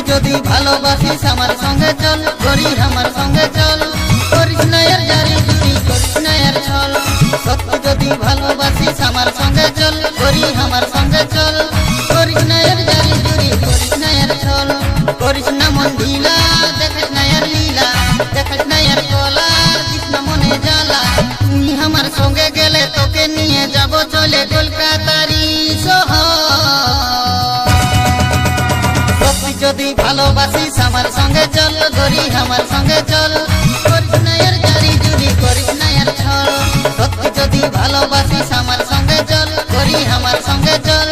যদি ভালোবাসিস আমার সঙ্গে চল, করি আমার সঙ্গে চল, করিস না এর জারি জুরি, করিস না এর ছল। সত্যি যদি ভালোবাসিস আমার সঙ্গে চল, করি আমার সঙ্গে চল, করিস না এর জারি জুরি, করিস না এর ছল। করিস না মন ঢিলা, দেখাস না এর লীলা, দেখাস না এর কলা, দিস না মনে জ্বালা। তুই আমার সঙ্গে গেলে তোকে নিয়ে যাব চলে কলকাতারি শহর। যদি ভালোবাসিস আমার সঙ্গে চল, করি আমার সঙ্গে চল, করিস না এর জারি জুরি, করিস না এর ছল। সত্যি যদি ভালোবাসিস আমার সঙ্গে চল, করি আমার সঙ্গে চল,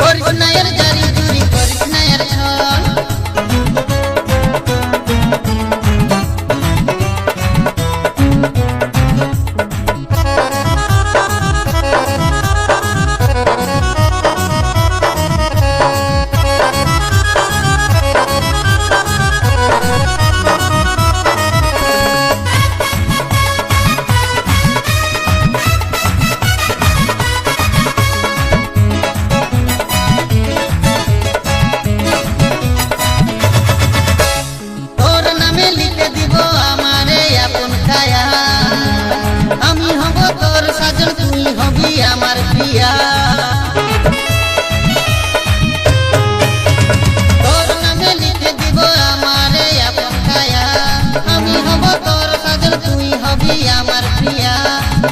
করিস না এর জারি জুরি, করিস না এর ছল। আমার প্রিয়া তোর নামে লিখে দিব আমারে আপন কায়া। আমি হব তোর সাজন, তুই হবি আমার প্রিয়া।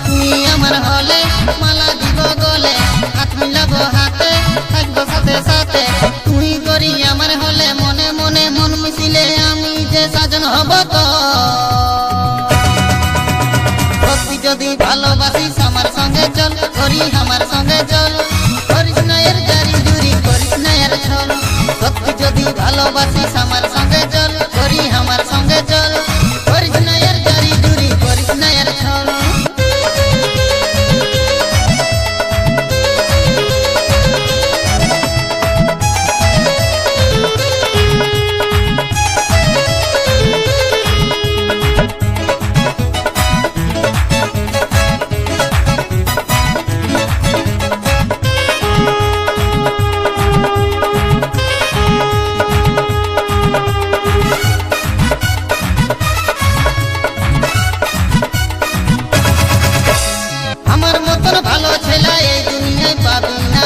তুই আমার হলে মালা দিব গলে, হাত মিলাবো হাতে, থাকবো সাথে সাথে। তুই করি আমার হলে মনে মনে মন মিশিলে আমি যে সাজন হব তো। যদি ভালোবাসিস আমার সঙ্গে চল, করি আমার সঙ্গে চল, করিস না এর জারি জুরি, করিস না এর ছল। সত্যি যদি ভালোবাসিস আমার সঙ্গে চল, করি আমার সঙ্গে চল, করিস না এর জারি জুরি, করিস না এর ছল। ভালো ছেলে এই দুনিয়ায় পাবি না,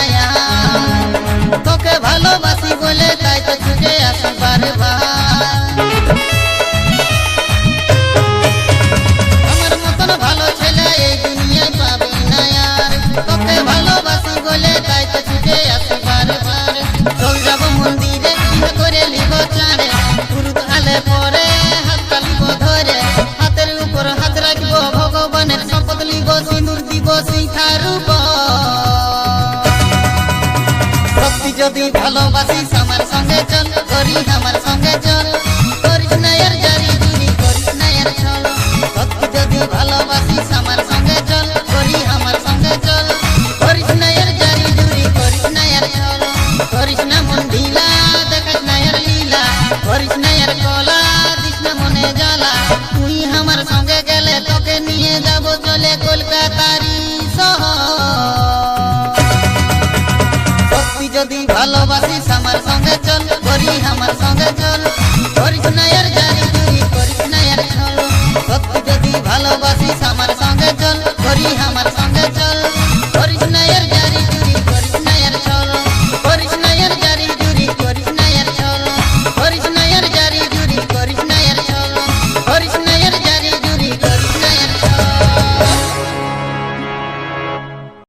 তোকে ভালোবাসি বলে তাই তো ছুটে আসি বারবার। আমার মতন ভালো ছেলে এই দুনিয়ায় পাবি না, তোকে ভালোবাসি বলে তাই তো ছুটে আসি বারবার। চল যাব মন্দিরে, বিয়ে করে লিব চাঁড়ে, পুরুত আলে পরে হাত তালিব ধরে, হাতের উপর হাত রাখবো, ভগবানের শপথ লিব, সিঁদুর দিব শিখার উপর। সত্যি যদি ভালোবাসিস আমার সঙ্গে চল, করি আমার সঙ্গে চল, করিস না এর জারি জুরি, করিস না এর ছল। সত্যি যদি ভালোবাসিস আমার সঙ্গে চল, করি আমার সঙ্গে চল, করিস না এর জারি জুরি, করিস না এর ছল। করিস না মন ঢিলা, দেখাস না এর লীলা, করিস না এর কলা, দিস না মনে জ্বালা। তুই আমার সঙ্গে গেলে তোকে নিয়ে যাব চলে কলকাতারি শহর। সত্যি যদি ভালোবাসিস আমার সঙ্গে চল, করি আমার সঙ্গে চল, করিস না এর জারি